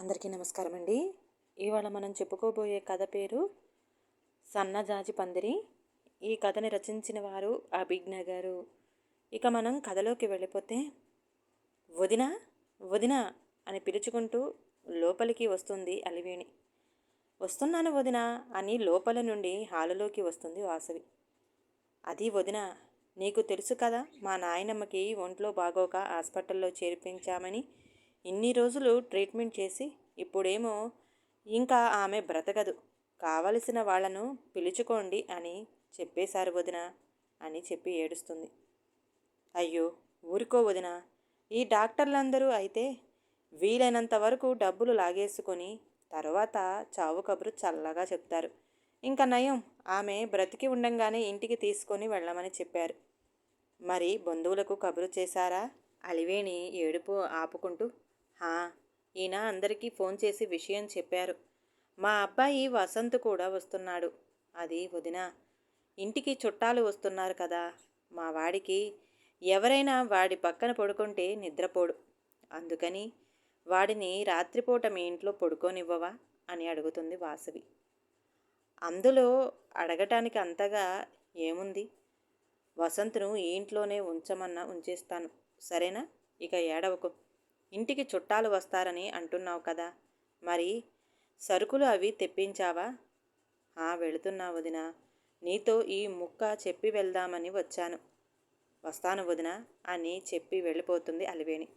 అందరికీ నమస్కారం అండి. ఇవాళ మనం చెప్పుకోబోయే కథ పేరు సన్నజాజి పందిరి. ఈ కథని రచించిన వారు అభిజ్ఞ గారు. ఇక మనం కథలోకి వెళ్ళిపోతే, వదిన వదిన అని పిలుచుకుంటూ లోపలికి వస్తుంది అలివేణి. వస్తున్నాను వదిన అని లోపల నుండి హాలులోకి వస్తుంది వాసవి. అది వదిన, నీకు తెలుసు కదా, మా నాయనమ్మకి ఒంట్లో బాగోక హాస్పిటల్లో చేర్పించామని. ఇన్ని రోజులు ట్రీట్మెంట్ చేసి ఇప్పుడేమో ఇంకా ఆమె బ్రతకదు, కావలసిన వాళ్లను పిలుచుకోండి అని చెప్పేశారు వదిన అని చెప్పి ఏడుస్తుంది. అయ్యో ఊరుకో వదిన, ఈ డాక్టర్లందరూ అయితే వీలైనంత వరకు డబ్బులు లాగేసుకొని తర్వాత చావు కబురు చల్లగా చెప్తారు. ఇంకా నయం, ఆమె బ్రతికి ఉండంగానే ఇంటికి తీసుకొని వెళ్ళమని చెప్పారు. మరి బంధువులకు కబురు చేశారా? అలివేణి ఏడుపు ఆపుకుంటూ, హా, ఈయన అందరికీ ఫోన్ చేసి విషయం చెప్పారు. మా అబ్బాయి వసంత్ కూడా వస్తున్నాడు. అది వదిన, ఇంటికి చుట్టాలు వస్తున్నారు కదా, మా వాడికి ఎవరైనా వాడి పక్కన పడుకుంటే నిద్రపోడు. అందుకని వాడిని రాత్రిపూట మీ ఇంట్లో పడుకోనివ్వవా అని అడుగుతుంది వాసవి. అందులో అడగటానికి అంతగా ఏముంది? వసంత్ను ఈ ఇంట్లోనే ఉంచమన్నా ఉంచేస్తాను, సరేనా? ఇక ఏడవకు. ఇంటికి చుట్టాలు వస్తారని అంటున్నావు కదా, మరి సరుకులు అవి తెప్పించావా? వెళుతున్నా వదిన, నీతో ఈ ముక్క చెప్పి వెళ్దామని వచ్చాను. వస్తాను వదిన అని చెప్పి వెళ్ళిపోతుంది అలివేణి.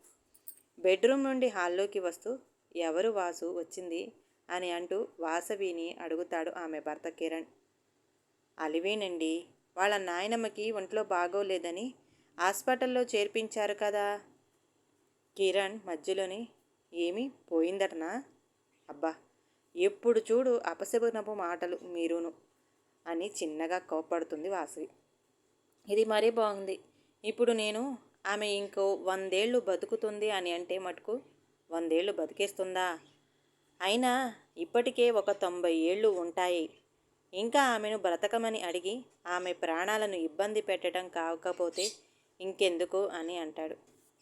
బెడ్రూమ్ నుండి హాల్లోకి వస్తూ, ఎవరు వాసు వచ్చింది అని అంటూ వాసవిని అడుగుతాడు ఆమె భర్త కిరణ్. అలివేనండి, వాళ్ళ నాయనమ్మకి ఒంట్లో బాగోలేదని హాస్పిటల్లో చేర్పించారు కదా. కిరణ్ మధ్యలోనే, ఏమీ పోయిందటనా? అబ్బా, ఎప్పుడు చూడు అపశకునపు మాటలు మీరును అని చిన్నగా కోప్పడుతుంది వాసవి. ఇది మరీ బాగుంది. ఇప్పుడు నేను ఆమె ఇంకో 100 ఏళ్ళు బతుకుతుంది అని అంటే మటుకు 100 ఏళ్ళు బతికేస్తుందా? అయినా ఇప్పటికే ఒక 90 ఏళ్ళు ఉంటాయి. ఇంకా ఆమెను బ్రతకమని అడిగి ఆమె ప్రాణాలను ఇబ్బంది పెట్టడం కాకపోతే ఇంకెందుకు అని అంటాడు.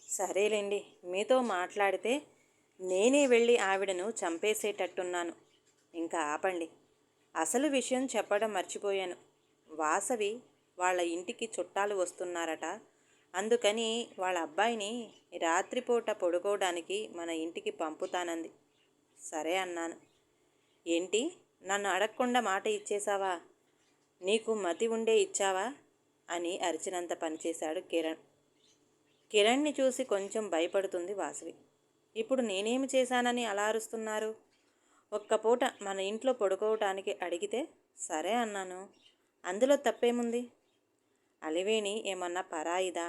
సరేలేండి, మీతో మాట్లాడితే నేనే వెళ్ళి ఆవిడను చంపేసేటట్టున్నాను. ఇంకా ఆపండి. అసలు విషయం చెప్పడం మర్చిపోయాను. వాసవి వాళ్ళ ఇంటికి చుట్టాలు వస్తున్నారట. అందుకని వాళ్ళ అబ్బాయిని రాత్రిపూట పడుకోవడానికి మన ఇంటికి పంపుతానంది. సరే అన్నాను. ఏంటి, నన్ను అడగకుండా మాట ఇచ్చేశావా? నీకు మతి ఉండే ఇచ్చావా అని అరిచినంత పనిచేశాడు కిరణ్. కిరణ్ని చూసి కొంచెం భయపడుతుంది వాసవి. ఇప్పుడు నేనేమి చేశానని అలా అరుస్తున్నారు? ఒక్క పూట మన ఇంట్లో పడుకోవటానికి అడిగితే సరే అన్నాను. అందులో తప్పేముంది? అలివేణి ఏమన్నా పరాయిదా?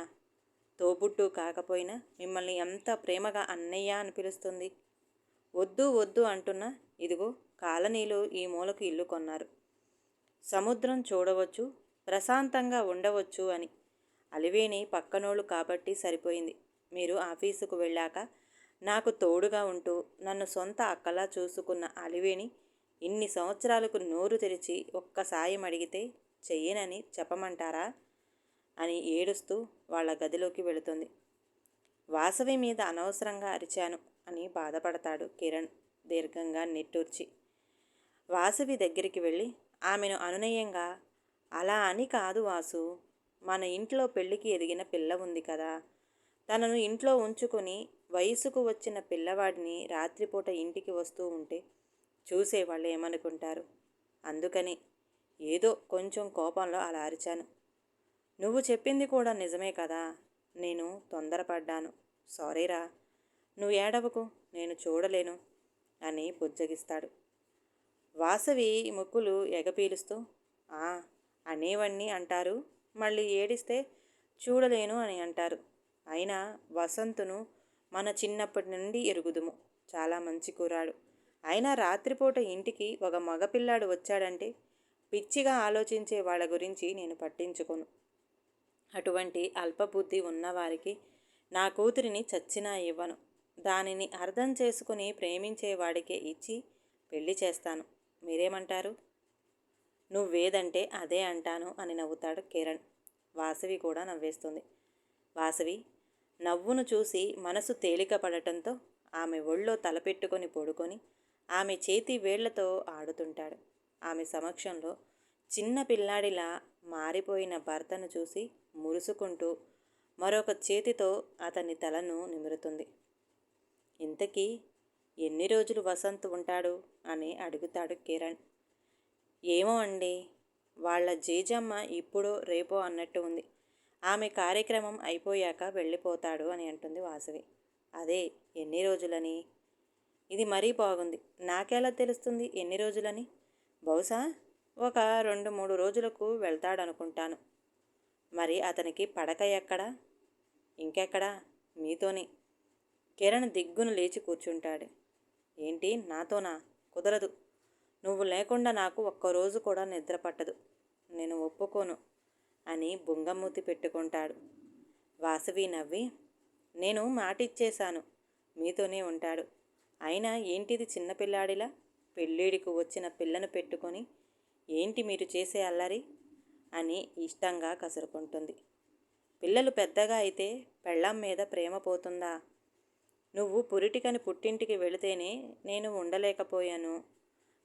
తోబుట్టు కాకపోయినా మిమ్మల్ని ఎంత ప్రేమగా అన్నయ్య అని పిలుస్తుంది. వద్దు వద్దు అంటున్నా ఇదిగో కాలనీలో ఈ మూలకు ఇల్లు కొన్నారు. సముద్రం చూడవచ్చు, ప్రశాంతంగా ఉండవచ్చు అని. అలివేణి పక్కనోళ్ళు కాబట్టి సరిపోయింది. మీరు ఆఫీసుకు వెళ్ళాక నాకు తోడుగా ఉంటూ నన్ను సొంత అక్కలా చూసుకున్న అలివేణి ఇన్ని సంవత్సరాలకు నోరు తెరిచి ఒక్క సాయం అడిగితే చెయ్యనని చెప్పమంటారా అని ఏడుస్తూ వాళ్ళ గదిలోకి వెళుతుంది. వాసవి మీద అనవసరంగా అరిచాను అని బాధపడతాడు కిరణ్ దీర్ఘంగా నిట్టూర్చి. వాసవి దగ్గరికి వెళ్ళి ఆమెను అనునయంగా, అలా అని కాదు వాసు, మన ఇంట్లో పెళ్ళికి ఎదిగిన పిల్ల ఉంది కదా, తనను ఇంట్లో ఉంచుకొని వయసుకు వచ్చిన పిల్లవాడిని రాత్రిపూట ఇంటికి వస్తూ ఉంటే చూసేవాళ్ళు ఏమనుకుంటారు? అందుకని ఏదో కొంచెం కోపంలో అలా అరిచాను. నువ్వు చెప్పింది కూడా నిజమే కదా, నేను తొందరపడ్డాను, సారీరా. నువ్వు ఏడవకు, నేను చూడలేను అని బుజ్జగిస్తాడు. వాసవి ముక్కులు ఎగపీలుస్తూ, అనేవన్నీ అంటారు, మళ్ళీ ఏడిస్తే చూడలేను అని అంటారు. అయినా వసంతును మన చిన్నప్పటి నుండి ఎరుగుదుము, చాలా మంచి కుర్రాడు. అయినా రాత్రిపూట ఇంటికి ఒక మగపిల్లాడు వచ్చాడంటే పిచ్చిగా ఆలోచించే వాళ్ళ గురించి నేను పట్టించుకోను. అటువంటి అల్పబుద్ధి ఉన్నవారికి నా కూతురిని చచ్చినా ఇవ్వను. దానిని అర్థం చేసుకుని ప్రేమించేవాడికే ఇచ్చి పెళ్లి చేస్తాను. మీరేమంటారు? నువ్వేదంటే అదే అంటాను అని నవ్వుతాడు కిరణ్. వాసవి కూడా నవ్వేస్తుంది. వాసవి నవ్వును చూసి మనసు తేలిక పడటంతో ఆమె ఒళ్ళో తలపెట్టుకొని పడుకొని ఆమె చేతి వేళ్లతో ఆడుతుంటాడు. ఆమె సమక్షంలో చిన్న పిల్లాడిలా మారిపోయిన భర్తను చూసి మురుసుకుంటూ మరొక చేతితో అతని తలను నిమురుతుంది. ఇంతకీ ఎన్ని రోజులు వసంత్ ఉంటాడు అని అడుగుతాడు కిరణ్. ఏమో అండి, వాళ్ళ జేజమ్మ ఇప్పుడో రేపో అన్నట్టు ఉంది. ఆమె కార్యక్రమం అయిపోయాక వెళ్ళిపోతాడు అని అంటుంది వాసవి. అదే ఎన్ని రోజులని? ఇది మరీ బాగుంది. నాకెలా తెలుస్తుంది ఎన్ని రోజులని? బహుశా ఒక 2-3 రోజులకు వెళ్తాడనుకుంటాను. మరి అతనికి పడక ఎక్కడా? ఇంకెక్కడా? మీతోని. కిరణ్ దిగ్గున లేచి కూర్చుంటాడు. ఏంటి నాతోనా? కుదరదు. నువ్వు లేకుండా నాకు ఒక్కరోజు కూడా నిద్ర పట్టదు. నేను ఒప్పుకోను అని బుంగమూతి పెట్టుకుంటాడు. వాసవి నవ్వి, నేను మాటిచ్చేశాను, మీతోనే ఉంటాడు. అయినా ఏంటిది చిన్నపిల్లాడిలా పెళ్ళిడికి వచ్చిన పిల్లను పెట్టుకొని ఏంటి మీరు చేసే అల్లరి అని ఇష్టంగా కసురుకుంటుంది. పిల్లలు పెద్దగా అయితే పెళ్ళాం మీద ప్రేమ పోతుందా? నువ్వు పురిటికని పుట్టింటికి వెళితేనే నేను ఉండలేకపోయాను.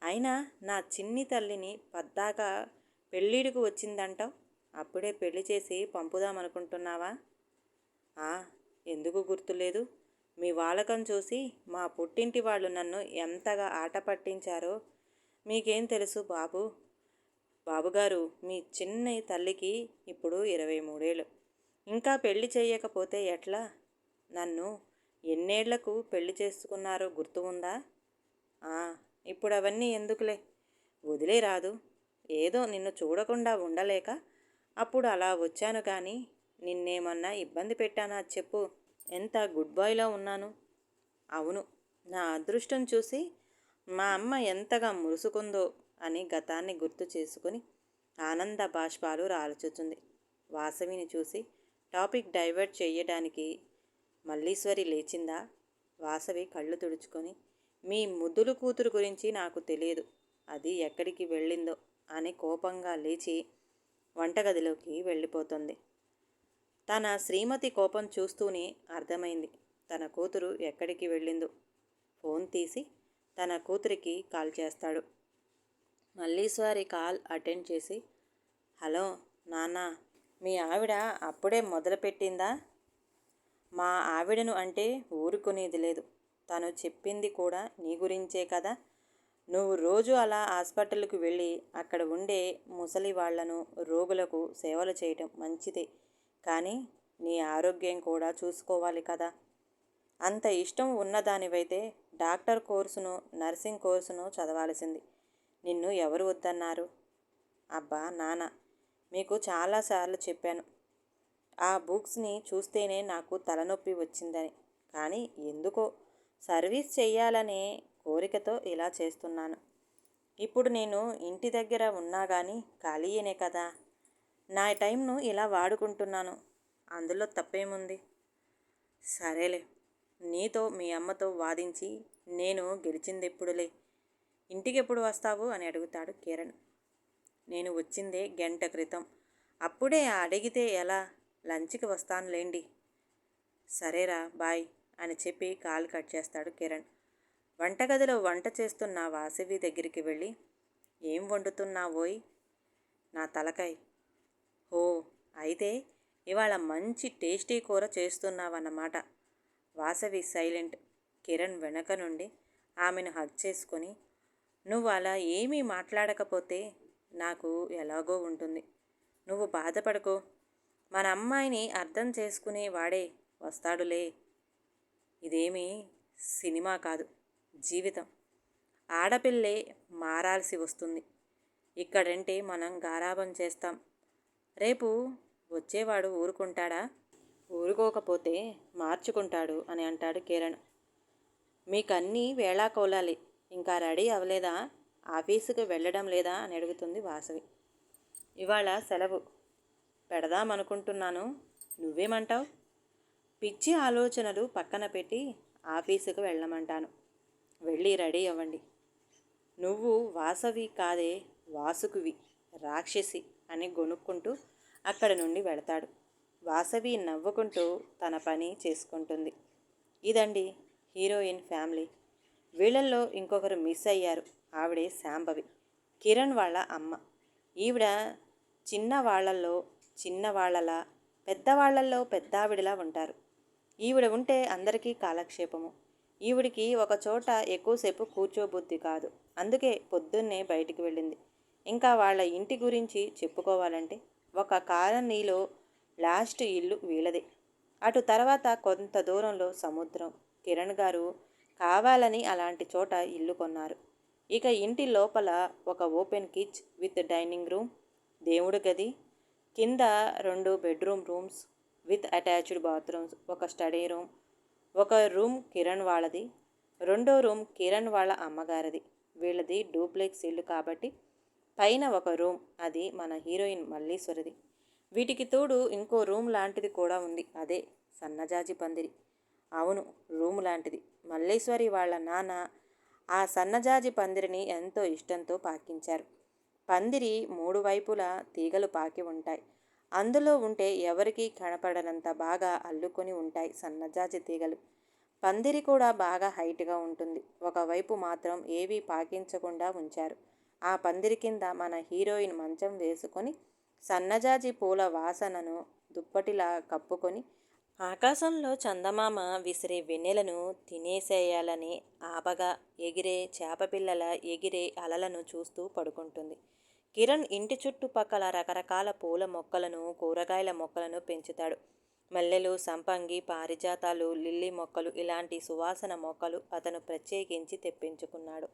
అయినా నా చిన్ని తల్లిని పద్దాక పెళ్ళిడికి వచ్చిందంటావు. అప్పుడే పెళ్లి చేసి పంపుదామనుకుంటున్నావా? ఎందుకు గుర్తులేదు? మీ వాలకం చూసి మా పుట్టింటి వాళ్ళు నన్ను ఎంతగా ఆట పట్టించారో మీకేం తెలుసు బాబు. బాబుగారు, మీ చిన్న తల్లికి ఇప్పుడు 23 ఏళ్ళు. ఇంకా పెళ్లి చేయకపోతే ఎట్లా? నన్ను ఎన్నేళ్లకు పెళ్లి చేసుకున్నారో గుర్తు ఉందా? ఇప్పుడు అవన్నీ ఎందుకులే, వదిలే రాదు. ఏదో నిన్ను చూడకుండా ఉండలేక అప్పుడు అలా వచ్చాను. కానీ నిన్నేమన్నా ఇబ్బంది పెట్టానా చెప్పు. ఎంత గుడ్ బాయ్లో ఉన్నాను. అవును, నా అదృష్టం చూసి మా అమ్మ ఎంతగా మురుసుకుందో అని గతాన్ని గుర్తు చేసుకుని ఆనంద బాష్పాలు రాల్చుతుంది. వాసవిని చూసి టాపిక్ డైవర్ట్ చేయడానికి మల్లీశ్వరి లేచిందా? వాసవి కళ్ళు తుడుచుకొని, మీ ముద్దులు కూతురు గురించి నాకు తెలియదు, అది ఎక్కడికి వెళ్ళిందో అని కోపంగా లేచి వంటగదిలోకి వెళ్ళిపోతుంది. తన శ్రీమతి కోపం చూస్తూనే అర్థమైంది తన కూతురు ఎక్కడికి వెళ్ళిందో. ఫోన్ తీసి తన కూతురికి కాల్ చేస్తాడు. మల్లీశ్వరి కాల్ అటెండ్ చేసి, హలో నాన్న, మీ ఆవిడ అప్పుడే మొదలుపెట్టిందా? మా ఆవిడను అంటే ఊరుకునేది లేదు. తను చెప్పింది కూడా నీ గురించే కదా. నువ్వు రోజు అలా హాస్పిటల్కి వెళ్ళి అక్కడ ఉండే ముసలి వాళ్లను, రోగులకు సేవలు చేయటం మంచిదే, కానీ నీ ఆరోగ్యం కూడా చూసుకోవాలి కదా. అంత ఇష్టం ఉన్నదానివైతే డాక్టర్ కోర్సును, నర్సింగ్ కోర్సును చదవాల్సింది. నిన్ను ఎవరు వద్దన్నారు? అబ్బా నాన్న, మీకు చాలాసార్లు చెప్పాను ఆ బుక్స్ని చూస్తేనే నాకు తలనొప్పి వచ్చిందని. కానీ ఎందుకో సర్వీస్ చెయ్యాలనే కోరికతో ఇలా చేస్తున్నాను. ఇప్పుడు నేను ఇంటి దగ్గర ఉన్నా కానీ ఖాళీయేనే కదా. నా టైంను ఇలా వాడుకుంటున్నాను. అందులో తప్పేముంది? సరేలే, నీతో మీ అమ్మతో వాదించి నేను గెలిచిందెప్పుడులే. ఇంటికెప్పుడు వస్తావు అని అడుగుతాడు కిరణ్. నేను వచ్చిందే గంట క్రితం. అప్పుడే అడిగితే ఎలా? లంచ్కి వస్తానులేండి. సరేరా, బాయ్ అని చెప్పి కాల్ కట్ చేస్తాడు కిరణ్. వంటగదిలో వంట చేస్తున్న వాసవి దగ్గరికి వెళ్ళి, ఏం వండుతున్నావోయ్? నా తలకాయ్. ఓ, అయితే ఇవాళ మంచి టేస్టీ కూర చేస్తున్నావన్నమాట. వాసవి సైలెంట్. కిరణ్ వెనక నుండి ఆమెను హగ్ చేసుకొని, నువ్వు అలా ఏమీ మాట్లాడకపోతే నాకు ఎలాగో ఉంటుంది. నువ్వు బాధపడకో, మన అమ్మాయిని అర్థం చేసుకునే వాడే వస్తాడులే. ఇదేమీ సినిమా కాదు, జీవితం. ఆడపిల్లే మారాల్సి వస్తుంది. ఇక్కడంటే మనం గారాబం చేస్తాం. రేపు వచ్చేవాడు ఊరుకుంటాడా? ఊరుకోకపోతే మార్చుకుంటాడు అని అంటాడు కిరణ్. మీకన్నీ వేళాకోలాలి. ఇంకా రెడీ అవ్వలేదా? ఆఫీసుకు వెళ్ళడం లేదా అని అడుగుతుంది వాసవి. ఇవాళ సెలవు పెడదామనుకుంటున్నాను, నువ్వేమంటావు? పిచ్చి ఆలోచనలు పక్కన పెట్టి ఆఫీసుకు వెళ్ళమంటాను. వెళ్ళి రెడీ అవ్వండి. నువ్వు వాసవి కాదే, వాసుకువి, రాక్షసి అని గొనుక్కుంటూ అక్కడి నుండి వెళతాడు. వాసవి నవ్వుకుంటూ తన పని చేసుకుంటుంది. ఇదండి హీరోయిన్ ఫ్యామిలీ. వీళ్ళల్లో ఇంకొకరు మిస్ అయ్యారు. ఆవిడే శాంభవి, కిరణ్ వాళ్ళ అమ్మ. ఈవిడ చిన్నవాళ్లలో చిన్నవాళ్లలా, పెద్దవాళ్లలో పెద్దావిడలా ఉంటారు. ఈవిడ ఉంటే అందరికీ కాలక్షేపము. ఈవిడికి ఒక చోట ఎక్కువసేపు కూర్చోబుద్ధి కాదు. అందుకే పొద్దున్నే బయటికి వెళ్ళింది. ఇంకా వాళ్ళ ఇంటి గురించి చెప్పుకోవాలంటే ఒక కాలనీలో లాస్ట్ ఇల్లు వీళ్ళదే. అటు తర్వాత కొంత దూరంలో సముద్రం. కిరణ్ గారు కావాలని అలాంటి చోట ఇల్లు కొన్నారు. ఇక ఇంటి లోపల ఒక ఓపెన్ కిచ్ విత్ డైనింగ్ రూమ్, దేవుడి గది, కింద 2 bedroom rooms with attached bathrooms, ఒక స్టడీ రూమ్, ఒక రూమ్ కిరణ్ వాళ్ళది, రెండో రూమ్ కిరణ్ వాళ్ళ అమ్మగారిది. వీళ్ళది డూప్లెక్స్ ఇల్లు కాబట్టి పైన ఒక రూమ్, అది మన హీరోయిన్ మల్లీశ్వరిది. వీటికి తోడు ఇంకో రూమ్ లాంటిది కూడా ఉంది, అదే సన్నజాజి పందిరి. అవును, రూమ్ లాంటిది. మల్లీశ్వరి వాళ్ళ నాన్న ఆ సన్నజాజి పందిరిని ఎంతో ఇష్టంతో పాకించారు. పందిరి 3 వైపులా తీగలు పాకి ఉంటాయి. అందులో ఉంటే ఎవరికీ కనపడనంత బాగా అల్లుకొని ఉంటాయి సన్నజాజి తీగలు. పందిరి కూడా బాగా హైట్గా ఉంటుంది. ఒకవైపు మాత్రం ఏవీ పాకించకుండా ఉంచారు. ఆ పందిరి కింద మన హీరోయిన్ మంచం వేసుకొని సన్నజాజి పూల వాసనను దుప్పటిలా కప్పుకొని ఆకాశంలో చందమామ విసిరే వెన్నెలను తినేసేయాలని ఆపగా ఎగిరే చేపపిల్లల ఎగిరే అలలను చూస్తూ పడుకుంటుంది. కిరణ్ ఇంటి చుట్టుపక్కల రకరకాల పూల మొక్కలను, కూరగాయల మొక్కలను పెంచుతాడు. మల్లెలు, సంపంగి, పారిజాతాలు, లిల్లీ మొక్కలు, ఇలాంటి సువాసన మొక్కలు అతను ప్రత్యేకించి తెప్పించుకున్నాడు.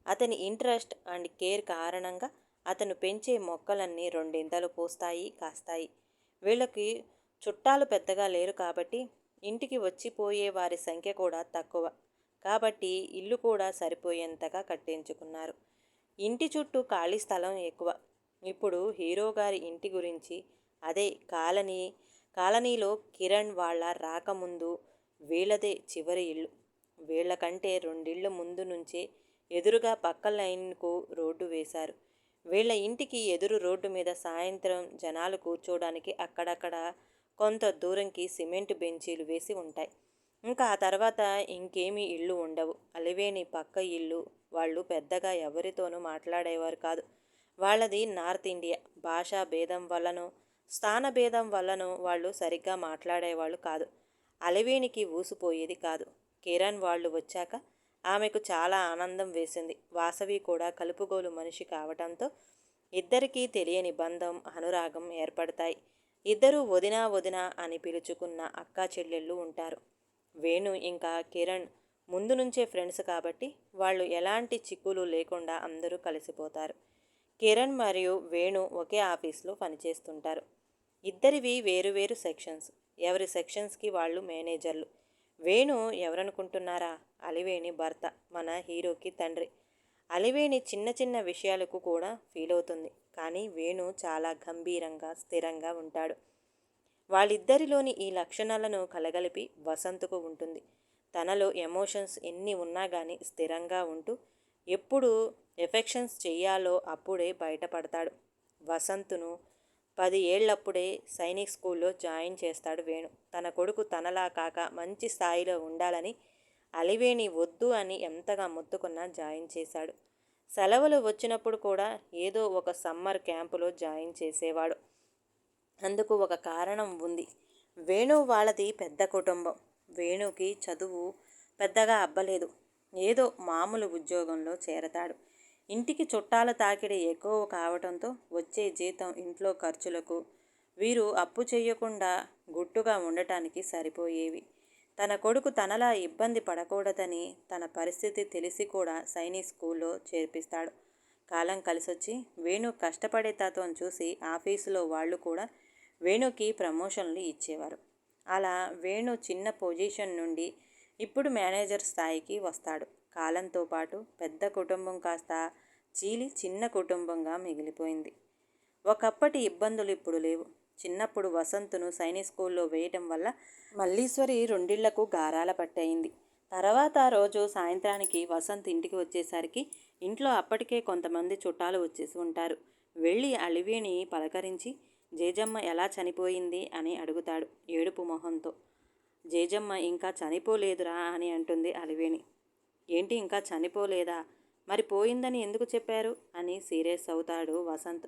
అతని ఇంట్రెస్ట్ అండ్ కేర్ కారణంగా అతను పెంచే మొక్కలన్నీ రెండింతలు పూస్తాయి, కాస్తాయి. వీళ్ళకి చుట్టాలు పెద్దగా లేరు కాబట్టి ఇంటికి వచ్చిపోయే వారి సంఖ్య కూడా తక్కువ. కాబట్టి ఇల్లు కూడా సరిపోయేంతగా కట్టించుకున్నారు. ఇంటి చుట్టూ ఖాళీ స్థలం ఎక్కువ. ఇప్పుడు హీరో గారి ఇంటి గురించి, అదే కాలనీలో కిరణ్ వాళ్ళ రాకముందు వీళ్ళదే చివరి ఇల్లు. వీళ్ళకంటే 2 ఇళ్ళు ముందు నుంచే ఎదురుగా పక్క లైన్కు రోడ్డు వేశారు. వీళ్ళ ఇంటికి ఎదురు రోడ్డు మీద సాయంత్రం జనాలు కూర్చోడానికి అక్కడక్కడ కొంత దూరంకి సిమెంట్ బెంచీలు వేసి ఉంటాయి. ఇంకా ఆ తర్వాత ఇంకేమీ ఇళ్ళు ఉండవు. అలివేణి పక్క ఇల్లు వాళ్ళు పెద్దగా ఎవరితోనూ మాట్లాడేవారు కాదు. వాళ్ళది నార్త్ ఇండియా. భాషా భేదం వల్లనో స్థాన భేదం వల్లనో వాళ్ళు సరిగ్గా మాట్లాడేవాళ్ళు కాదు. అలివేణికి ఊసిపోయేది కాదు. కిరణ్ వాళ్ళు వచ్చాక ఆమెకు చాలా ఆనందం వేసింది. వాసవి కూడా కలుపుగోలు మనిషి కావటంతో ఇద్దరికీ తెలియని బంధం, అనురాగం ఏర్పడతాయి. ఇద్దరూ వదినా వదినా అని పిలుచుకున్న అక్కా చెల్లెళ్ళు ఉంటారు. వేణు ఇంకా కిరణ్ ముందు నుంచే ఫ్రెండ్స్ కాబట్టి వాళ్ళు ఎలాంటి చిక్కులు లేకుండా అందరూ కలిసిపోతారు. కిరణ్ మరియు వేణు ఒకే ఆఫీస్లో పనిచేస్తుంటారు. ఇద్దరివి వేరువేరు సెక్షన్స్. ఎవరి సెక్షన్స్కి వాళ్ళు మేనేజర్లు. వేణు ఎవరనుకుంటున్నారా? అలివేణి భర్త, మన హీరోకి తండ్రి. అలివేణి చిన్న చిన్న విషయాలకు కూడా ఫీల్ అవుతుంది. కానీ వేణు చాలా గంభీరంగా, స్థిరంగా ఉంటాడు. వాళ్ళిద్దరిలోని ఈ లక్షణాలను కలగలిపి వసంత్కు ఉంటుంది. తనలో ఎమోషన్స్ ఎన్ని ఉన్నా కానీ స్థిరంగా ఉంటూ ఎప్పుడు ఎఫెక్షన్స్ చెయ్యాలో అప్పుడే బయటపడతాడు. వసంత్ను 10 ఏళ్లప్పుడే సైనిక్ స్కూల్లో జాయిన్ చేస్తాడు వేణు. తన కొడుకు తనలా కాక మంచి స్థాయిలో ఉండాలని అలివేణి వద్దు అని ఎంతగా మొత్తుకున్నా జాయిన్ చేశాడు. సెలవులు వచ్చినప్పుడు కూడా ఏదో ఒక సమ్మర్ క్యాంపులో జాయిన్ చేసేవాడు. అందుకు ఒక కారణం ఉంది. వేణు వాళ్ళది పెద్ద కుటుంబం. వేణుకి చదువు పెద్దగా అబ్బలేదు. ఏదో మామూలు ఉద్యోగంలో చేరతాడు. ఇంటికి చుట్టాల తాకిడి ఎక్కువ కావటంతో వచ్చే జీతం ఇంట్లో ఖర్చులకు, వీరు అప్పు చేయకుండా గుట్టుగా ఉండటానికి సరిపోయేవి. తన కొడుకు తనలా ఇబ్బంది పడకూడదని తన పరిస్థితి తెలిసి కూడా సైనిక్ స్కూల్లో చేర్పిస్తాడు. కాలం కలిసొచ్చి వేణు కష్టపడే తత్వం చూసి ఆఫీసులో వాళ్ళు కూడా వేణుకి ప్రమోషన్లు ఇచ్చేవారు. అలా వేణు చిన్న పొజిషన్ నుండి ఇప్పుడు మేనేజర్ స్థాయికి వస్తాడు. కాలంతో పాటు పెద్ద కుటుంబం కాస్త చీలి చిన్న కుటుంబంగా మిగిలిపోయింది. ఒకప్పటి ఇబ్బందులు ఇప్పుడు లేవు. చిన్నప్పుడు వసంత్ను సైనిక్ స్కూల్లో వేయటం వల్ల మల్లీశ్వరి 2 ఇళ్లకు గారాల పట్టయింది. తర్వాత రోజు సాయంత్రానికి వసంత్ ఇంటికి వచ్చేసరికి ఇంట్లో అప్పటికే కొంతమంది చుట్టాలు వచ్చేసి ఉంటారు. వెళ్ళి అలివేణి పలకరించి జేజమ్మ ఎలా చనిపోయింది అని అడుగుతాడు ఏడుపు మొహంతో. జేజమ్మ ఇంకా చనిపోలేదురా అని అంటుంది అలివేణి. ఏంటి ఇంకా చనిపోలేదా? మరి పోయిందని ఎందుకు చెప్పారు అని సీరియస్ అవుతాడు వసంత్.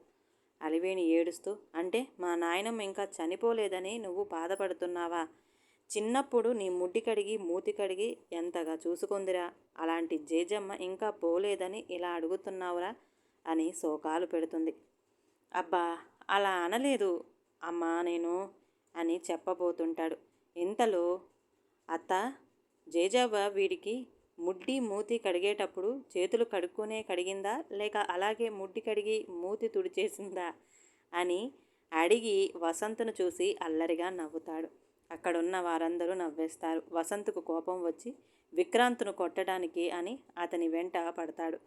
అలివేణి ఏడుస్తూ, అంటే మా నాయనమ్మ ఇంకా చనిపోలేదని నువ్వు బాధపడుతున్నావా? చిన్నప్పుడు నీ ముడ్డి కడిగి మూతి కడిగి ఎంతగా చూసుకుందిరా, అలాంటి జేజమ్మ ఇంకా పోలేదని ఇలా అడుగుతున్నావురా అని శోకాలు పెడుతుంది. అబ్బా, అలా అనలేదు అమ్మా నేను అని చెప్పబోతుంటాడు. ఇంతలో అత్త, జేజవ్వ వీడికి ముడ్డి మూతి కడిగేటప్పుడు చేతులు కడుక్కునే కడిగిందా లేక అలాగే ముడ్డి కడిగి మూతి తుడిచేసిందా అని అడిగి వసంత్ను చూసి అల్లరిగా నవ్వుతాడు. అక్కడున్న వారందరూ నవ్వేస్తారు. వసంత్కు కోపం వచ్చి విక్రాంత్ను కొట్టడానికి అని అతని వెంట పడతాడు.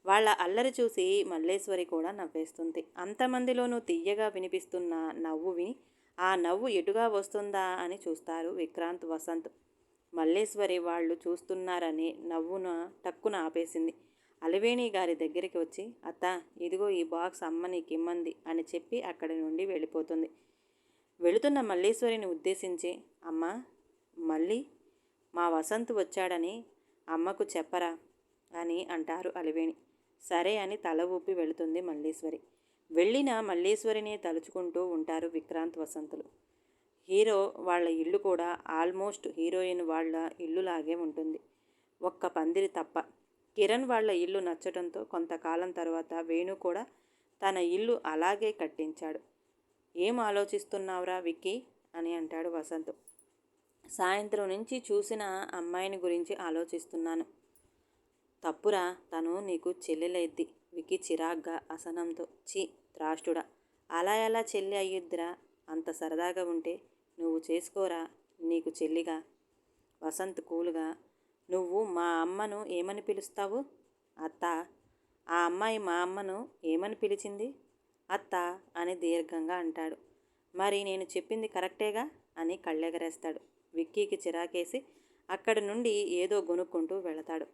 వాళ్ళ అల్లరి చూసి మల్లేశ్వరి కూడా నవ్వేస్తుంది. అంతమందిలోనూ తీయగా వినిపిస్తున్న నవ్వు విని ఆ నవ్వు ఎటుగా వస్తుందా అని చూస్తారు విక్రాంత్, వసంత్. మల్లేశ్వరి వాళ్ళు చూస్తున్నారని నవ్వున టక్కున ఆపేసింది. అలివేణి గారి దగ్గరికి వచ్చి, అత్త, ఇదిగో ఈ బాక్స్ అమ్మ నీకిమ్మంది అని చెప్పి అక్కడి నుండి వెళ్ళిపోతుంది. వెళుతున్న మల్లేశ్వరిని ఉద్దేశించి, అమ్మా, మళ్ళీ మా వసంత్ వచ్చాడని అమ్మకు చెప్పరా అని అంటారు అలివేణి. సరే అని తల ఊపి వెళుతుంది మల్లేశ్వరి. వెళ్ళిన మల్లేశ్వరిని తలుచుకుంటూ ఉంటారు విక్రాంత్, వసంతులు. హీరో వాళ్ళ ఇల్లు కూడా ఆల్మోస్ట్ హీరోయిన్ వాళ్ళ ఇల్లులాగే ఉంటుంది, ఒక్క పందిరి తప్ప. కిరణ్ వాళ్ళ ఇల్లు నచ్చటంతో కొంతకాలం తర్వాత వేణు కూడా తన ఇల్లు అలాగే కట్టించాడు. ఏం ఆలోచిస్తున్నావురా విక్కీ అని అంటాడు వసంత్. సాయంత్రం నుంచి చూసిన అమ్మాయిని గురించి ఆలోచిస్తున్నాను. తప్పురా, తను నీకు చెల్లెలైద్ది. విక్కీ చిరాగ్గా అసహనంతో, ఛీ త్రాష్టుడా, అలా ఎలా చెల్లి అయ్యుద్దిరా? అంత సరదాగా ఉంటే నువ్వు చేసుకోరా నీకు చెల్లిగా. వసంత్ కూలుగా, నువ్వు మా అమ్మను ఏమని పిలుస్తావు? అత్త. ఆ అమ్మాయి మా అమ్మను ఏమని పిలిచింది? అత్త అని దీర్ఘంగా అంటాడు. మరి నేను చెప్పింది కరెక్టేగా అని కళ్ళెగరేస్తాడు. విక్కీకి చిరాకేసి అక్కడి నుండి ఏదో గొనుక్కుంటూ వెళతాడు.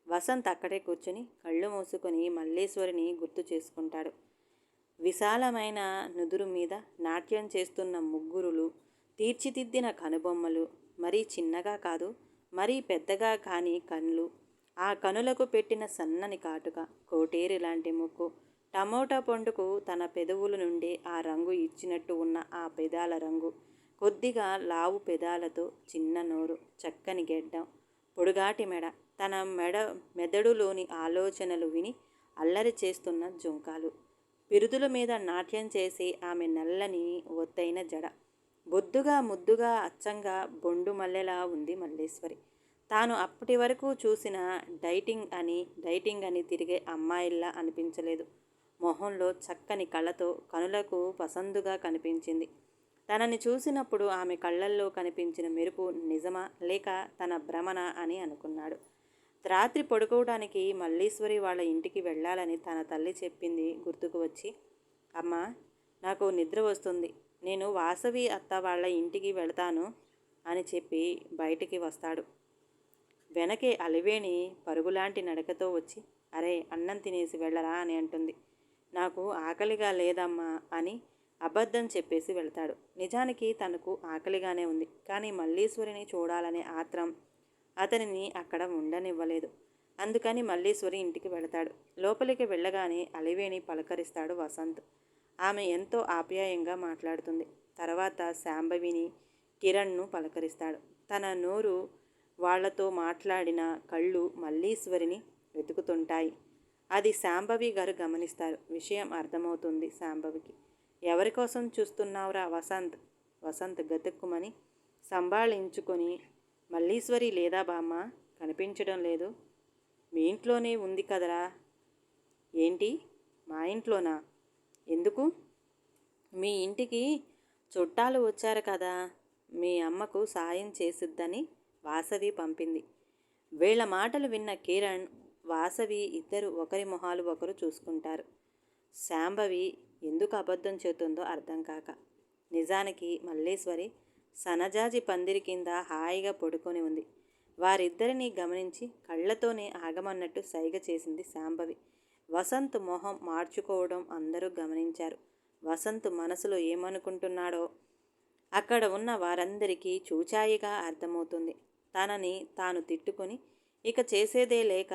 వసంత్ అక్కడే కూర్చుని కళ్ళు మూసుకొని మల్లేశ్వరిని గుర్తు చేసుకుంటాడు. విశాలమైన నుదురు మీద నాట్యం చేస్తున్న ముగ్గురులు, తీర్చిదిద్దిన కనుబొమ్మలు, మరీ చిన్నగా కాదు మరీ పెద్దగా కాని కళ్ళు, ఆ కనులకు పెట్టిన సన్నని కాటుక, కోటేరు లాంటి ముక్కు, టమోటా పండుకు తన పెదవుల నుండి ఆ రంగు ఇచ్చినట్టు ఉన్న ఆ పెదాల రంగు, కొద్దిగా లావు పెదాలతో చిన్న నోరు, చక్కని గెడ్డం, పొడుగాటి మెడ, తన మెదడులోని ఆలోచనలు విని అల్లరి చేస్తున్న జుంకాలు, పిరుదుల మీద నాట్యం చేసి ఆమె నల్లని ఒత్తైన జడ, బొద్దుగా ముద్దుగా అచ్చంగా బొండు మల్లెలా ఉంది మల్లేశ్వరి. తాను అప్పటి వరకు చూసిన డైటింగ్ అని తిరిగే అమ్మాయిల్లా అనిపించలేదు. మొహంలో చక్కని కళ్ళతో కనులకు పసందుగా కనిపించింది. తనని చూసినప్పుడు ఆమె కళ్ళల్లో కనిపించిన మెరుపు నిజమా లేక తన భ్రమణ అని అనుకున్నాడు. రాత్రి పడుకోవడానికి మల్లీశ్వరి వాళ్ళ ఇంటికి వెళ్ళాలని తన తల్లి చెప్పింది గుర్తుకు వచ్చి, అమ్మా, నాకు నిద్ర వస్తుంది, నేను వాసవి అత్త వాళ్ళ ఇంటికి వెళతాను అని చెప్పి బయటికి వస్తాడు. వెనకే అలివేణి పరుగులాంటి నడకతో వచ్చి, అరే అన్నం తినేసి వెళ్ళరా అని అంటుంది. నాకు ఆకలిగా లేదమ్మా అని అబద్ధం చెప్పేసి వెళ్తాడు. నిజానికి తనకు ఆకలిగానే ఉంది, కానీ మల్లీశ్వరిని చూడాలనే ఆత్రం అతనిని అక్కడ ఉండనివ్వలేదు. అందుకని మల్లీశ్వరి ఇంటికి వెళతాడు. లోపలికి వెళ్ళగానే అలివేణి పలకరిస్తాడు వసంత్. ఆమె ఎంతో ఆప్యాయంగా మాట్లాడుతుంది. తర్వాత శాంభవిని, కిరణ్ను పలకరిస్తాడు. తన నోరు వాళ్లతో మాట్లాడిన కళ్ళు మల్లీశ్వరిని వెతుకుతుంటాయి. అది శాంభవి గారు గమనిస్తారు. విషయం అర్థమవుతుంది శాంభవికి. ఎవరి కోసం చూస్తున్నావురా వసంత్? వసంత్ గతుక్కుమని సంభాళించుకొని, మల్లీశ్వరి లేదా బామ్మ? కనిపించడం లేదు. మీ ఇంట్లోనే ఉంది కదరా. ఏంటి, మా ఇంట్లోనా? ఎందుకు? మీ ఇంటికి చుట్టాలు వచ్చారు కదా, మీ అమ్మకు సాయం చేసిద్దని వాసవి పంపింది. వీళ్ళ మాటలు విన్న కిరణ్, వాసవి ఇద్దరు ఒకరి మొహాలు ఒకరు చూసుకుంటారు. శాంభవి ఎందుకు అబద్ధం చెబుతుందో అర్థం కాక. నిజానికి మల్లేశ్వరి సనజాజి పందిరి కింద హాయిగా పడుకొని ఉంది. వారిద్దరినీ గమనించి కళ్ళతోనే ఆగమన్నట్టు సైగ చేసింది శాంభవి. వసంత్ మొహం మార్చుకోవడం అందరూ గమనించారు. వసంత్ మనసులో ఏమనుకుంటున్నాడో అక్కడ ఉన్న వారందరికీ చూచాయిగా అర్థమవుతుంది. తనని తాను తిట్టుకొని ఇక చేసేదే లేక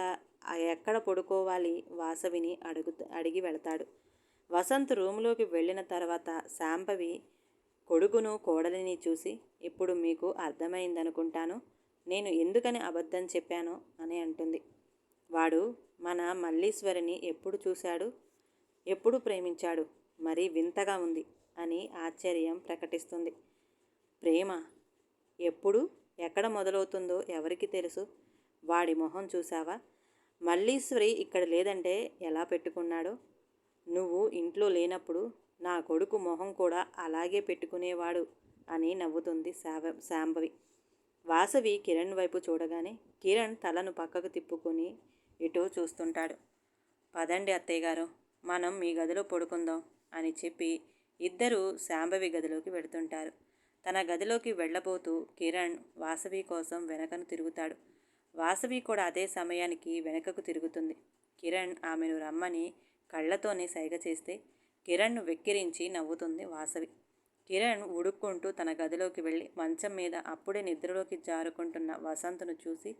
ఎక్కడ పడుకోవాలి వాసవిని అడిగి వెళతాడు. వసంత్ రూములోకి వెళ్ళిన తర్వాత శాంభవి కొడుకును కోడలిని చూసి, ఇప్పుడు మీకు అర్థమైందనుకుంటాను నేను ఎందుకని అబద్ధం చెప్పానో అని అంటుంది. వాడు మన మల్లీశ్వరిని ఎప్పుడు చూశాడు, ఎప్పుడు ప్రేమించాడు, మరీ వింతగా ఉంది అని ఆశ్చర్యం ప్రకటిస్తుంది. ప్రేమ ఎప్పుడు ఎక్కడ మొదలవుతుందో ఎవరికి తెలుసు? వాడి మొహం చూసావా? మల్లీశ్వరి ఇక్కడ లేదంటే ఎలా పెట్టుకున్నాడో? నువ్వు ఇంట్లో లేనప్పుడు నా కొడుకు మొహం కూడా అలాగే పెట్టుకునేవాడు అని నవ్వుతుంది శాంభవి. వాసవి కిరణ్ వైపు చూడగానే కిరణ్ తలను పక్కకు తిప్పుకొని ఎటో చూస్తుంటాడు. పదండి అత్తయ్య గారు, మనం మీ గదిలో పడుకుందాం అని చెప్పి ఇద్దరూ శాంభవి గదిలోకి వెళుతుంటారు. తన గదిలోకి వెళ్ళబోతూ కిరణ్ వాసవి కోసం వెనకను తిరుగుతాడు. వాసవి కూడా అదే సమయానికి వెనకకు తిరుగుతుంది. కిరణ్ ఆమెను రమ్మని కళ్ళతోనే సైగ చేస్తే కిరణ్ను వెక్కిరించి నవ్వుతుంది వాసవి. కిరణ్ ఉడుక్కుంటూ తన గదిలోకి వెళ్ళి మంచం మీద అప్పుడే నిద్రలోకి జారుకుంటున్న వసంత్ను చూసి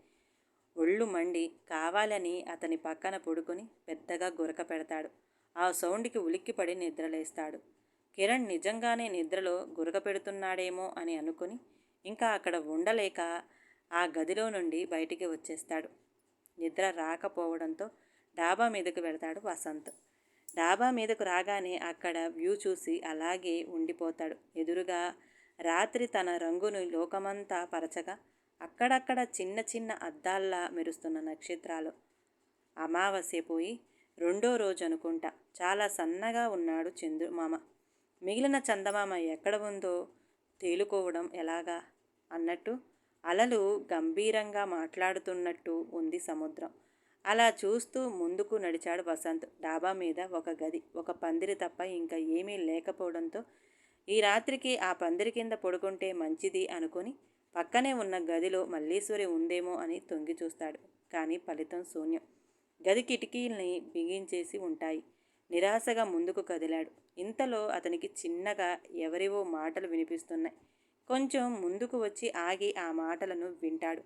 ఒళ్ళు మండి కావాలని అతని పక్కన పడుకొని పెద్దగా గురక పెడతాడు. ఆ సౌండ్కి ఉలిక్కిపడి నిద్రలేస్తాడు. కిరణ్ నిజంగానే నిద్రలో గురక పెడుతున్నాడేమో అని అనుకుని ఇంకా అక్కడ ఉండలేక ఆ గదిలో నుండి బయటికి వచ్చేస్తాడు. నిద్ర రాకపోవడంతో డాబా మీదకు వెళతాడు వసంత్. డాబా మీదకు రాగానే అక్కడ వ్యూ చూసి అలాగే ఉండిపోతాడు. ఎదురుగా రాత్రి తన రంగును లోకమంతా పరచగా అక్కడక్కడ చిన్న చిన్న అద్దాల్లా మెరుస్తున్న నక్షత్రాలు. అమావాస్య పోయి రెండో రోజు అనుకుంటా. చాలా సన్నగా ఉన్నాడు చంద్రమామ. మిగిలిన చందమామ ఎక్కడ ఉందో తేలుకోవడం ఎలాగా అన్నట్టు అలలు గంభీరంగా మాట్లాడుతున్నట్టు ఉంది సముద్రం. అలా చూస్తూ ముందుకు నడిచాడు వసంత్. డాబా మీద ఒక గది, ఒక పందిరి తప్ప ఇంకా ఏమీ లేకపోవడంతో ఈ రాత్రికి ఆ పందిరి కింద పడుకుంటే మంచిది అనుకొని పక్కనే ఉన్న గదిలో మల్లీశ్వరి ఉందేమో అని తొంగి చూస్తాడు. కానీ ఫలితం శూన్యం. గది కిటికీల్ని బిగించేసి ఉంటాయి. నిరాశగా ముందుకు కదిలాడు. ఇంతలో అతనికి చిన్నగా ఎవరివో మాటలు వినిపిస్తున్నాయి. కొంచెం ముందుకు వచ్చి ఆగి ఆ మాటలను వింటాడు.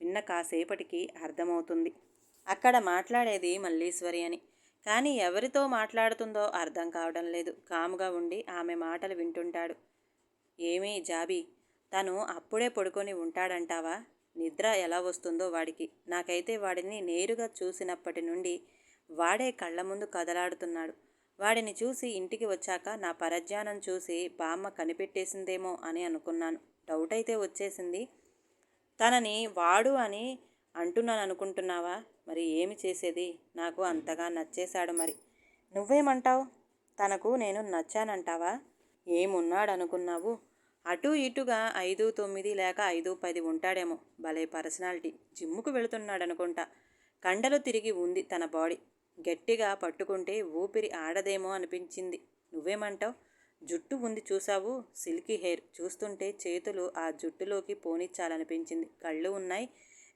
విన్న కాసేపటికి అర్థమవుతుంది అక్కడ మాట్లాడేది మల్లీశ్వరి అని. కానీ ఎవరితో మాట్లాడుతుందో అర్థం కావడం లేదు. కాముగా ఉండి ఆమె మాటలు వింటుంటాడు. ఏమీ జాబీ, తను అప్పుడే పడుకొని ఉంటాడంటావా? నిద్ర ఎలా వస్తుందో వాడికి. నాకైతే వాడిని నేరుగా చూసినప్పటి నుండి వాడే కళ్ళ ముందు కదలాడుతున్నాడు. వాడిని చూసి ఇంటికి వచ్చాక నా పరధ్యానం చూసి బామ్మ కనిపెట్టేసిందేమో అని అనుకున్నాను. డౌట్ అయితే వచ్చేసింది. తనని వాడు అని అంటున్నాను అనుకుంటున్నావా? మరి ఏమి చేసేది? నాకు అంతగా నచ్చేశాడు. మరి నువ్వేమంటావు? తనకు నేను నచ్చానంటావా? ఏమున్నాడనుకున్నావు? అటూ ఇటుగా 5'9" లేక 5'10" ఉంటాడేమో. భలే పర్సనాలిటీ. జిమ్ముకు వెళుతున్నాడనుకుంటా. కండలు తిరిగి ఉంది తన బాడీ. గట్టిగా పట్టుకుంటే ఊపిరి ఆడదేమో అనిపించింది. నువ్వేమంటావు? జుట్టు ఉంది చూసావు, సిల్కీ హెయిర్. చూస్తుంటే చేతులు ఆ జుట్టులోకి పోనిచ్చాలనిపించింది. కళ్ళు ఉన్నాయి.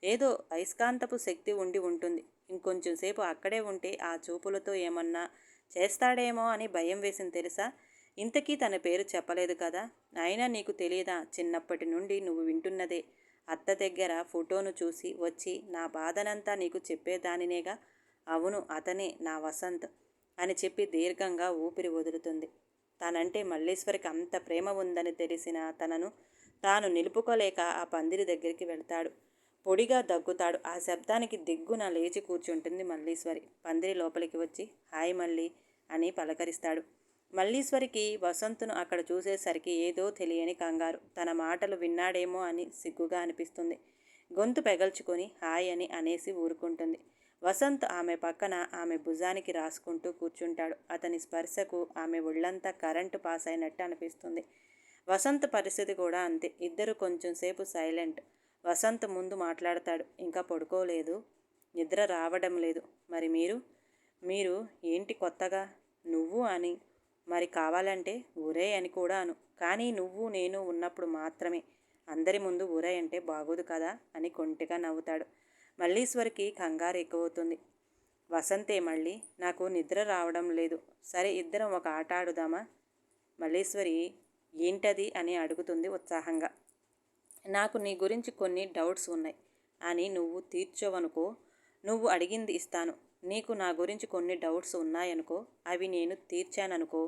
ఏదో అయస్కాంతపు శక్తి ఉండి ఉంటుంది. ఇంకొంచెం సేపు అక్కడే ఉంటే ఆ చూపులతో ఏమన్నా చేస్తాడేమో అని భయం వేసింది తెలుసా? ఇంతకీ తన పేరు చెప్పలేదు కదా. అయినా నీకు తెలియదా? చిన్నప్పటి నుండి నువ్వు వింటున్నదే. అత్త దగ్గర ఫోటోను చూసి వచ్చి నా బాధనంతా నీకు చెప్పేదానినేగా. అవును, అతనే నా వసంత్ అని చెప్పి దీర్ఘంగా ఊపిరి వదులుతుంది. తనంటే మల్లీశ్వరికి అంత ప్రేమ ఉందని తెలిసిన తనను తాను నిలుపుకోలేక ఆ పందిరి దగ్గరికి వెళ్తాడు. పొడిగా దగ్గుతాడు. ఆ శబ్దానికి దిగ్గున లేచి కూర్చుంటుంది మల్లీశ్వరి. పందిరి లోపలికి వచ్చి హాయ్ మల్లి అని పలకరిస్తాడు. మల్లీశ్వరికి వసంతును అక్కడ చూసేసరికి ఏదో తెలియని కంగారు. తన మాటలు విన్నాడేమో అని సిగ్గుగా అనిపిస్తుంది. గొంతు పెగల్చుకొని హాయ్ అని అనేసి ఊరుకుంటుంది. వసంత్ ఆమె పక్కన ఆమె భుజానికి రాసుకుంటూ కూర్చుంటాడు. అతని స్పర్శకు ఆమె ఒళ్ళంతా కరెంటు పాస్ అయినట్టు అనిపిస్తుంది. వసంత్ పరిస్థితి కూడా అంతే. ఇద్దరు కొంచెం సేపు సైలెంట్. వసంత్ ముందు మాట్లాడతాడు. ఇంకా పడుకోలేదు, నిద్ర రావడం లేదు. మరి మీరు ఏంటి కొత్తగా? నువ్వు అని మరి కావాలంటే ఊరే అని కూడా అను. కానీ నువ్వు నేను ఉన్నప్పుడు మాత్రమే. అందరి ముందు ఊరే అంటే బాగోదు కదా అని కొంటిగా నవ్వుతాడు. మల్లీశ్వరికి కంగారు ఎక్కువవుతుంది. వసంతే మళ్ళీ నాకు నిద్ర రావడం లేదు. సరే ఇద్దరం ఒక ఆట ఆడుదామా? మల్లీశ్వరి ఏంటది అని అడుగుతుంది ఉత్సాహంగా. నాకు నీ గురించి కొన్ని డౌట్స్ ఉన్నాయి అని నువ్వు తీర్చవనుకో, నువ్వు అడిగింది ఇస్తాను. నీకు నా గురించి కొన్ని డౌట్స్ ఉన్నాయనుకో, అవి నేను తీర్చాననుకో,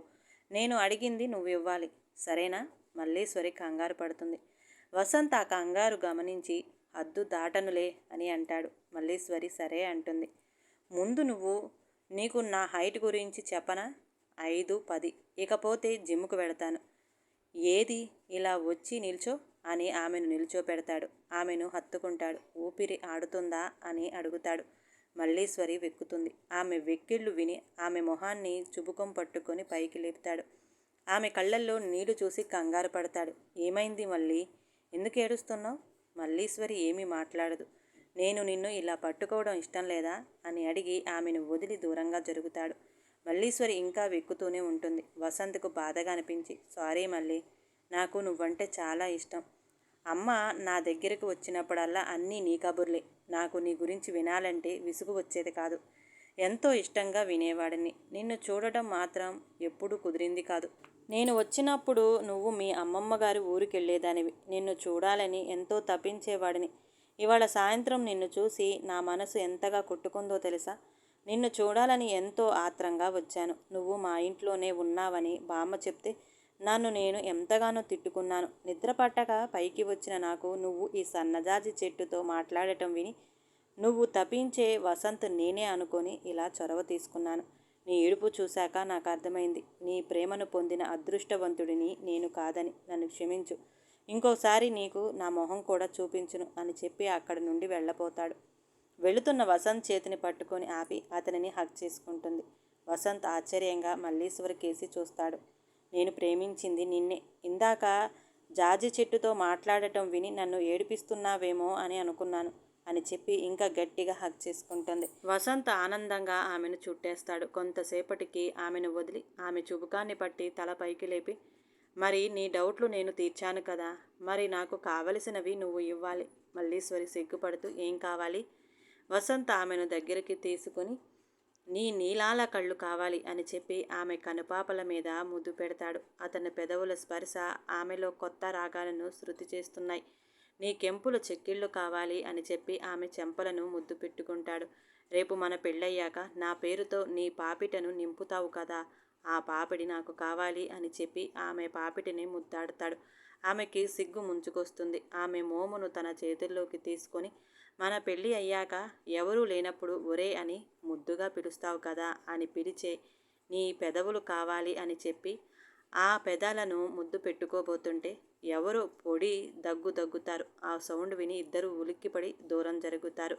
నేను అడిగింది నువ్వు ఇవ్వాలి. సరేనా? మల్లీశ్వరి కంగారు పడుతుంది. వసంత్ ఆ కంగారు గమనించి హద్దు దాటనులే అని అంటాడు. మల్లీశ్వరి సరే అంటుంది. ముందు నీకు నా హైట్ గురించి చెప్పనా? 5'10". ఇకపోతే జిమ్కు వెళతాను. ఏది ఇలా వచ్చి నిల్చో అని ఆమెను నిల్చోపెడతాడు. ఆమెను హత్తుకుంటాడు. ఊపిరి ఆడుతుందా అని అడుగుతాడు. మల్లీశ్వరి వెక్కుతుంది. ఆమె వెక్కిళ్ళు విని ఆమె మొహాన్ని చుబుకం పట్టుకొని పైకి లేపుతాడు. ఆమె కళ్ళల్లో నీళ్లు చూసి కంగారు పడతాడు. ఏమైంది మళ్ళీ? ఎందుకు ఏడుస్తున్నావు? మల్లీశ్వరి ఏమీ మాట్లాడదు. నేను నిన్ను ఇలా పట్టుకోవడం ఇష్టం లేదా అని అడిగి ఆమెను వదిలి దూరంగా జరుగుతాడు. మల్లీశ్వరి ఇంకా వెక్కుతూనే ఉంటుంది. వసంత్కు బాధగా అనిపించి, సారీ మళ్ళీ, నాకు నువ్వంటే చాలా ఇష్టం. అమ్మ నా దగ్గరకు వచ్చినప్పుడల్లా అన్నీ నీ కబుర్లే. నాకు నీ గురించి వినాలంటే విసుగు వచ్చేది కాదు. ఎంతో ఇష్టంగా వినేవాడిని. నిన్ను చూడటం మాత్రం ఎప్పుడూ కుదిరింది కాదు. నేను వచ్చినప్పుడు నువ్వు మీ అమ్మమ్మ గారి ఊరికెళ్ళేదానివి. నిన్ను చూడాలని ఎంతో తప్పించేవాడిని. ఇవాళ సాయంత్రం నిన్ను చూసి నా మనసు ఎంతగా కొట్టుకుందో తెలుసా? నిన్ను చూడాలని ఎంతో ఆత్రంగా వచ్చాను. నువ్వు మా ఇంట్లోనే ఉన్నావని బామ్మ చెప్తే నన్ను నేను ఎంతగానో తిట్టుకున్నాను. నిద్ర పట్టక పైకి వచ్చిన నాకు నువ్వు ఈ సన్నజాజి చెట్టుతో మాట్లాడటం విని నువ్వు తప్పించే వసంత్ నేనే అనుకొని ఇలా చొరవ తీసుకున్నాను. నీ ఏడుపు చూశాక నాకు అర్థమైంది. నీ ప్రేమను పొందిన అదృష్టవంతుడిని నేను కాదని. నన్ను క్షమించు. ఇంకోసారి నీకు నా మొహం కూడా చూపించును అని చెప్పి అక్కడి నుండి వెళ్ళపోతాడు. వెళుతున్న వసంత్ చేతిని పట్టుకొని ఆపి అతనిని హగ్ చేసుకుంటుంది. వసంత్ ఆశ్చర్యంగా మల్లీశ్వరి కేసి చూస్తాడు. నేను ప్రేమించింది నిన్నే. ఇందాక జాజి చెట్టుతో మాట్లాడటం విని నన్ను ఏడిపిస్తున్నావేమో అని అనుకున్నాను అని చెప్పి ఇంకా గట్టిగా హగ్ చేసుకుంటుంది. వసంత్ ఆనందంగా ఆమెను చుట్టేస్తాడు. కొంతసేపటికి ఆమెను వదిలి ఆమె చుబుకాన్ని పట్టి తల పైకి లేపి, మరి నీ డౌట్లు నేను తీర్చాను కదా, మరి నాకు కావలసినవి నువ్వు ఇవ్వాలి. మల్లీశ్వరి సిగ్గుపడుతూ ఏం కావాలి? వసంత్ ఆమెను దగ్గరికి తీసుకుని నీ నీలాల కళ్ళు కావాలి అని చెప్పి ఆమె కనుపాపల మీద ముద్దు పెడతాడు. అతని పెదవుల స్పర్శ ఆమెలో కొత్త రాగాలను శృతి చేస్తున్నాయి. నీ కెంపుల చెక్కిళ్ళు కావాలి అని చెప్పి ఆమె చెంపలను ముద్దు పెట్టుకుంటాడు. రేపు మన పెళ్ళయ్యాక నా పేరుతో నీ పాపిటను నింపుతావు కదా, ఆ పాపిడి నాకు కావాలి అని చెప్పి ఆమె పాపిటిని ముద్దాడుతాడు. ఆమెకి సిగ్గు ముంచుకొస్తుంది. ఆమె మోమును తన చేతుల్లోకి తీసుకొని మన పెళ్ళి అయ్యాక ఎవరూ లేనప్పుడు ఒరే అని ముద్దుగా పిలుస్తావు కదా అని పిలిచే నీ పెదవులు కావాలి అని చెప్పి ఆ పెదాలను ముద్దు పెట్టుకోబోతుంటే ఎవరో పొడి దగ్గుతారు. ఆ సౌండ్ విని ఇద్దరు ఉలిక్కిపడి దూరం జరుగుతారు.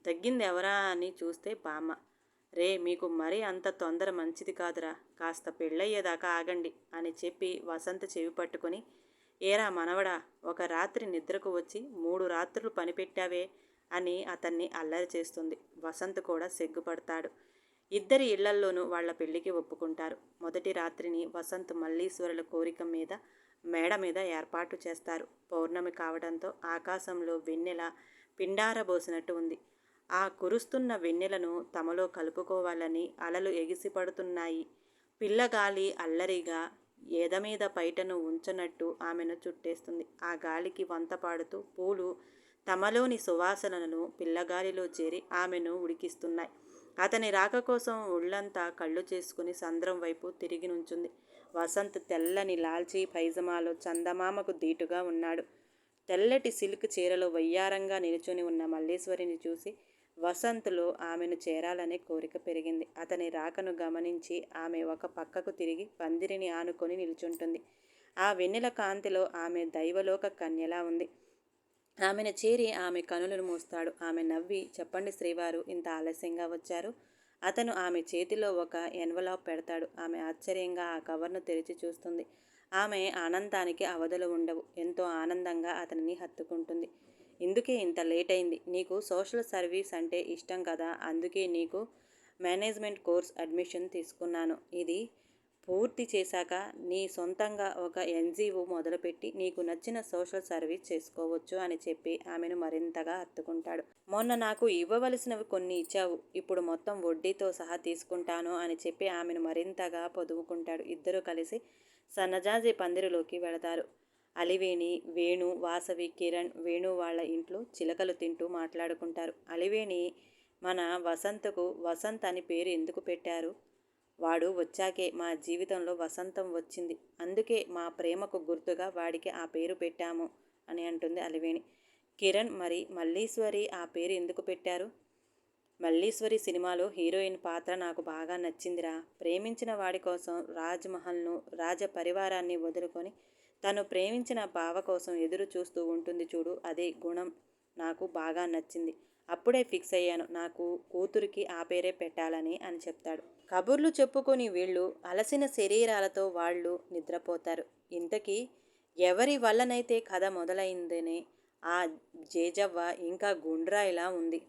తగ్గింది ఎవరా అని చూస్తే బామ్మ. రే, మీకు మరీ అంత తొందర మంచిది కాదురా, కాస్త పెళ్ళయ్యేదాకా ఆగండి అని చెప్పి వసంత చెవి పట్టుకొని, ఏరా మనవడా, ఒక రాత్రి నిద్రకు వచ్చి 3 రాత్రులు పనిపెట్టావే అని అతన్ని అల్లరి చేస్తుంది. వసంత్ కూడా సిగ్గుపడతాడు. ఇద్దరి ఇళ్లల్లోనూ వాళ్ల పెళ్లికి ఒప్పుకుంటారు. మొదటి రాత్రిని వసంత్ మల్లీశ్వరుల కోరిక మీద మేడ మీద ఏర్పాటు చేస్తారు. పౌర్ణమి కావడంతో ఆకాశంలో వెన్నెల పిండారబోసినట్టు ఉంది. ఆ కురుస్తున్న వెన్నెలను తమలో కలుపుకోవాలని అలలు ఎగిసిపడుతున్నాయి. పిల్లగాలి అల్లరిగా ఎదమీద పైటను ఉంచనట్టు ఆమెను చుట్టేస్తుంది. ఆ గాలికి వంత పాడుతూ పూలు తమలోని సువాసనలను పిల్లగాలిలో చేరి ఆమెను ఉడికిస్తున్నాయి. అతని రాక కోసం ఒళ్ళంతా కళ్ళు చేసుకుని సంద్రం వైపు తిరిగి నుంచుంది. వసంత్ తెల్లని లాల్చీ పైజమాలో చందమామకు దీటుగా ఉన్నాడు. తెల్లటి సిల్క్ చీరలో వయ్యారంగా నిలుచుని ఉన్న మల్లీశ్వరిని చూసి వసంత్లో ఆమెను చేరాలనే కోరిక పెరిగింది. అతని రాకను గమనించి ఆమె ఒక పక్కకు తిరిగి పందిరిని ఆనుకొని నిల్చుంటుంది. ఆ వెన్నెల కాంతిలో ఆమె దైవలోక కన్యలా ఉంది. ఆమెను చేరి ఆమె కనులను మూస్తాడు. ఆమె నవ్వి, చెప్పండి శ్రీవారు, ఇంత ఆలస్యంగా వచ్చారు. అతను ఆమె చేతిలో ఒక ఎన్వలాప్ పెడతాడు. ఆమె ఆశ్చర్యంగా ఆ కవర్ను తెరిచి చూస్తుంది. ఆమె ఆనందానికి అవధులు ఉండవు. ఎంతో ఆనందంగా అతనిని హత్తుకుంటుంది. ఇందుకే ఇంత లేట్ అయింది. నీకు సోషల్ సర్వీస్ అంటే ఇష్టం కదా, అందుకే నీకు మేనేజ్మెంట్ కోర్స్ అడ్మిషన్ తీసుకున్నాను. ఇది పూర్తి చేశాక నీ సొంతంగా ఒక ఎన్జిఓ మొదలుపెట్టి నీకు నచ్చిన సోషల్ సర్వీస్ చేసుకోవచ్చు అని చెప్పి ఆమెను మరింతగా హత్తుకుంటాడు. మొన్న నాకు ఇవ్వవలసినవి కొన్ని ఇచ్చావు, ఇప్పుడు మొత్తం వడ్డీతో సహా తీసుకుంటాను అని చెప్పి ఆమెను మరింతగా పొదువుకుంటాడు. ఇద్దరూ కలిసి సన్నజాజి పందిరిలోకి వెళతారు. అలివేణి, వేణు, వాసవి, కిరణ్, వేణు వాళ్ళ ఇంట్లో చిలకలు తింటూ మాట్లాడుకుంటారు. అలివేణి, మన వసంతకు వసంత్ అని పేరు ఎందుకు పెట్టారు? వాడు వచ్చాకే మా జీవితంలో వసంతం వచ్చింది. అందుకే మా ప్రేమకు గుర్తుగా వాడికి ఆ పేరు పెట్టాము అని అంటుంది అలివేణి. కిరణ్, మరి మల్లీశ్వరి ఆ పేరు ఎందుకు పెట్టారు? మల్లీశ్వరి సినిమాలో హీరోయిన్ పాత్ర నాకు బాగా నచ్చిందిరా. ప్రేమించిన వాడి కోసం రాజ్మహల్ను, రాజ పరివారాన్ని వదులుకొని తను ప్రేమించిన బావ కోసం ఎదురు చూస్తూ ఉంటుంది చూడు, అదే గుణం నాకు బాగా నచ్చింది. అప్పుడే ఫిక్స్ అయ్యాను నాకు కూతురికి ఆ పేరే పెట్టాలని అని చెప్తాడు. కబుర్లు చెప్పుకొని వీళ్ళు అలసిన శరీరాలతో వాళ్ళు నిద్రపోతారు. ఇంతకీ ఎవరి వల్లనైతే కథ మొదలైందని ఆ జేజవ్వ ఇంకా గుండ్రాయిలా ఉంది.